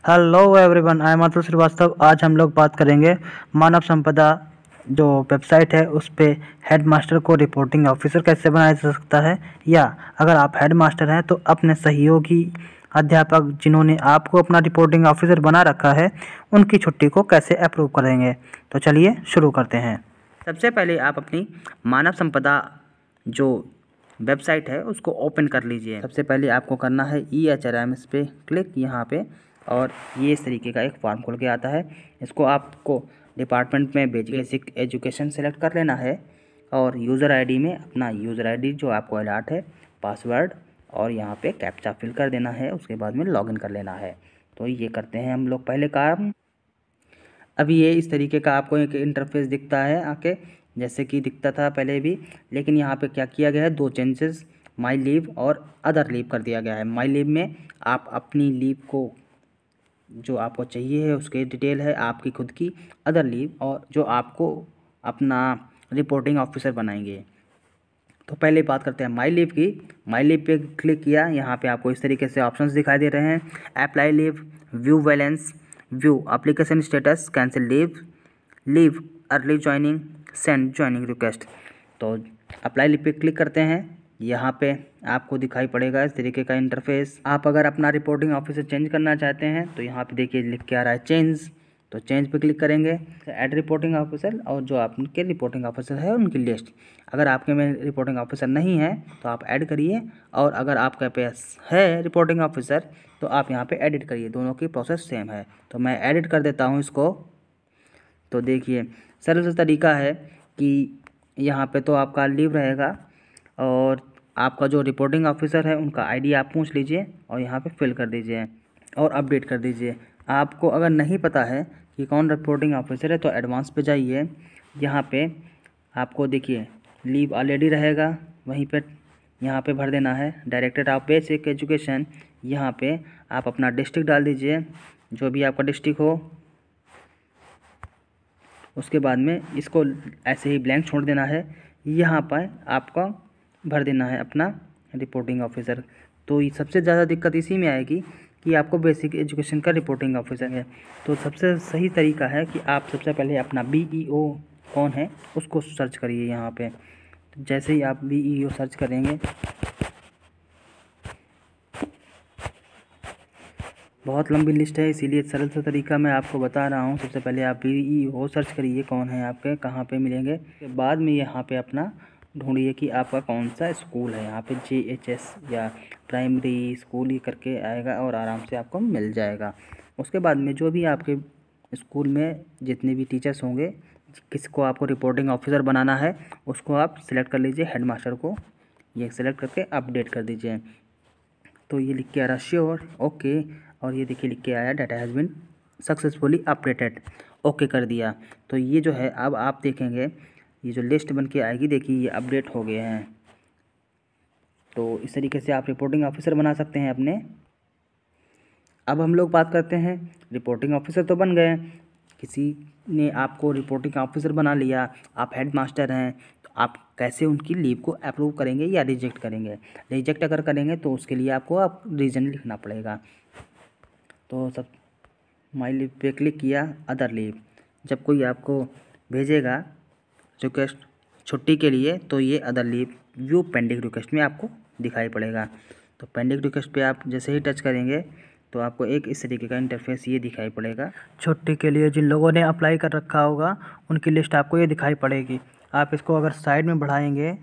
Hello everyone, I am Atul Srivastava. आज हम लोग बात करेंगे मानव संपदा जो वेबसाइट है उस पे हेडमास्टर को रिपोर्टिंग ऑफिसर कैसे बनाया जा सकता है, या अगर आप हेडमास्टर हैं तो अपने सहयोगी अध्यापक जिन्होंने आपको अपना रिपोर्टिंग ऑफिसर बना रखा है उनकी छुट्टी को कैसे अप्रूव करेंगे। तो चलिए शुरू करते हैं। सबसे पहले आप अपनी मानव संपदा जो वेबसाइट है उसको ओपन कर लीजिए। सबसे पहले आपको करना है EHRMS पे क्लिक यहाँ पे, और ये इस तरीके का एक फॉर्म खुल के आता है। इसको आपको डिपार्टमेंट में बेसिक एजुकेशन सेलेक्ट कर लेना है, और यूज़र आईडी में अपना यूज़र आईडी जो आपको अलॉट है, पासवर्ड, और यहाँ पे कैप्चा फिल कर देना है। उसके बाद में लॉगिन कर लेना है। तो ये करते हैं हम लोग पहले काम। अभी ये इस तरीके का आपको एक इंटरफेस दिखता है आके, जैसे कि दिखता था पहले भी, लेकिन यहाँ पे क्या किया गया है, दो चेंजेस, माई लीव और अदर लीव कर दिया गया है। माई लीव में आप अपनी लीव को जो आपको चाहिए है उसके डिटेल है आपकी खुद की, अदर लीव और जो आपको अपना रिपोर्टिंग ऑफिसर बनाएंगे। तो पहले बात करते हैं माई लीव की। माई लीव पे क्लिक किया, यहाँ पे आपको इस तरीके से ऑप्शंस दिखाई दे रहे हैं। Apply leave, view balance, view application status, cancel leave, leave early joining, send joining request. तो अप्लाई लीव पे क्लिक करते हैं। यहाँ पे आपको दिखाई पड़ेगा इस तरीके का इंटरफेस। आप अगर अपना रिपोर्टिंग ऑफिसर चेंज करना चाहते हैं तो यहाँ पे देखिए लिख के आ रहा है चेंज। तो चेंज पे क्लिक करेंगे, ऐड रिपोर्टिंग ऑफिसर, और जो आपके रिपोर्टिंग ऑफिसर है उनकी लिस्ट। अगर आपके में रिपोर्टिंग ऑफिसर नहीं है तो आप ऐड करिए, और अगर आपके पास है रिपोर्टिंग ऑफिसर तो आप यहाँ पे एडिट करिए। दोनों की प्रोसेस सेम है। तो मैं एडिट कर देता हूँ इसको। तो देखिए सरल सा तरीका है कि यहाँ पे तो आपका लीव रहेगा, और आपका जो रिपोर्टिंग ऑफिसर है उनका आईडी आप पूछ लीजिए और यहाँ पे फिल कर दीजिए और अपडेट कर दीजिए। आपको अगर नहीं पता है कि कौन रिपोर्टिंग ऑफिसर है तो एडवांस पे जाइए। यहाँ पे आपको देखिए लीव ऑलरेडी रहेगा, वहीं पे यहाँ पे भर देना है डायरेक्टर ऑफ बेसिक एजुकेशन। यहाँ पे आप अपना डिस्ट्रिक्ट डाल दीजिए, जो भी आपका डिस्ट्रिक्ट हो। उसके बाद में इसको ऐसे ही ब्लैंक छोड़ देना है। यहाँ पर आपका भर देना है अपना रिपोर्टिंग ऑफिसर। तो ये सबसे ज़्यादा दिक्कत इसी में आएगी कि आपको बेसिक एजुकेशन का रिपोर्टिंग ऑफिसर है। तो सबसे सही तरीका है कि आप सबसे पहले अपना BEO कौन है उसको सर्च करिए यहाँ पे। तो जैसे ही आप BEO सर्च करेंगे, बहुत लंबी लिस्ट है इसीलिए सरल सा तरीका मैं आपको बता रहा हूँ। सबसे पहले आप BEO सर्च करिए कौन है आपके, कहाँ पे मिलेंगे। उसके बाद में यहाँ पे अपना ढूंढिए कि आपका कौन सा स्कूल है। यहाँ पे JHS या प्राइमरी स्कूल ही करके आएगा और आराम से आपको मिल जाएगा। उसके बाद में जो भी आपके स्कूल में जितने भी टीचर्स होंगे, किसको आपको रिपोर्टिंग ऑफिसर बनाना है उसको आप सिलेक्ट कर लीजिए। हेडमास्टर को ये सिलेक्ट करके अपडेट कर दीजिए। तो ये लिख के आ रहा श्योर, ओके, और ये देखिए लिख के आया data has been successfully updated, okay कर दिया। तो ये जो है अब आप देखेंगे ये जो लिस्ट बन के आएगी, देखिए ये अपडेट हो गए हैं। तो इस तरीके से आप रिपोर्टिंग ऑफिसर बना सकते हैं अपने। अब हम लोग बात करते हैं, रिपोर्टिंग ऑफिसर तो बन गए, किसी ने आपको रिपोर्टिंग ऑफिसर बना लिया, आप हेड मास्टर हैं, तो आप कैसे उनकी लीव को अप्रूव करेंगे या रिजेक्ट करेंगे। रिजेक्ट अगर करेंगे तो उसके लिए आपको आप रीज़न लिखना पड़ेगा। तो सब माई लीव पे क्लिक किया, अदर लीव, जब कोई आपको भेजेगा रिक्वेस्ट छुट्टी के लिए तो ये other leave view pending request में आपको दिखाई पड़ेगा। तो पेंडिंग रिक्वेस्ट पे आप जैसे ही टच करेंगे तो आपको एक इस तरीके का इंटरफेस ये दिखाई पड़ेगा। छुट्टी के लिए जिन लोगों ने अप्लाई कर रखा होगा उनकी लिस्ट आपको ये दिखाई पड़ेगी। आप इसको अगर साइड में बढ़ाएंगे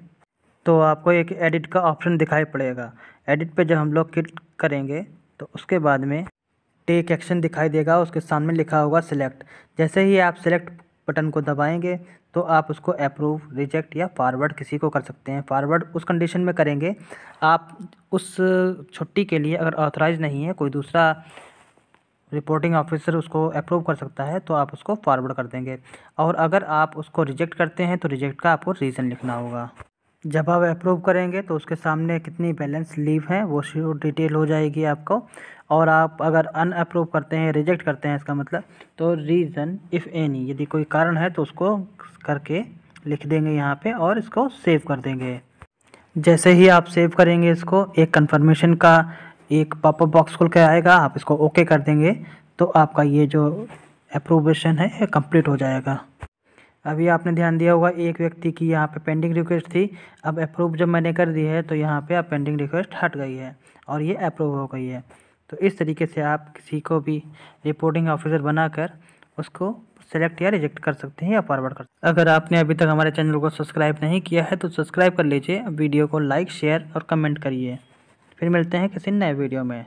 तो आपको एक एडिट का ऑप्शन दिखाई पड़ेगा। एडिट पे जब हम लोग क्लिक करेंगे तो उसके बाद में टेक एक्शन दिखाई देगा, उसके सामने लिखा होगा सिलेक्ट। जैसे ही आप सिलेक्ट बटन को दबाएंगे तो आप उसको अप्रूव, रिजेक्ट या फॉरवर्ड किसी को कर सकते हैं। फॉरवर्ड उस कंडीशन में करेंगे आप उस छुट्टी के लिए अगर ऑथराइज नहीं है, कोई दूसरा रिपोर्टिंग ऑफिसर उसको अप्रूव कर सकता है तो आप उसको फॉरवर्ड कर देंगे। और अगर आप उसको रिजेक्ट करते हैं तो रिजेक्ट का आपको रीज़न लिखना होगा। जब आप अप्रूव करेंगे तो उसके सामने कितनी बैलेंस लीव है वो डिटेल हो जाएगी आपको। और आप अगर अनअप्रूव करते हैं, रिजेक्ट करते हैं, इसका मतलब तो रीज़न इफ़ एनी, यदि कोई कारण है तो उसको करके लिख देंगे यहाँ पे और इसको सेव कर देंगे। जैसे ही आप सेव करेंगे इसको, एक कन्फर्मेशन का एक पॉपअप बॉक्स खुल के आएगा, आप इसको ओके कर देंगे तो आपका ये जो अप्रूवेशन है ये कंप्लीट हो जाएगा। अभी आपने ध्यान दिया होगा एक व्यक्ति की यहाँ पे पेंडिंग रिक्वेस्ट थी, अब अप्रूव जब मैंने कर दी है तो यहाँ पे अब पेंडिंग रिक्वेस्ट हट गई है और ये अप्रूव हो गई है। तो इस तरीके से आप किसी को भी रिपोर्टिंग ऑफिसर बनाकर उसको सेलेक्ट या रिजेक्ट कर सकते हैं या फॉरवर्ड कर सकते हैं। अगर आपने अभी तक हमारे चैनल को सब्सक्राइब नहीं किया है तो सब्सक्राइब कर लीजिए, वीडियो को लाइक शेयर और कमेंट करिए। फिर मिलते हैं किसी नए वीडियो में।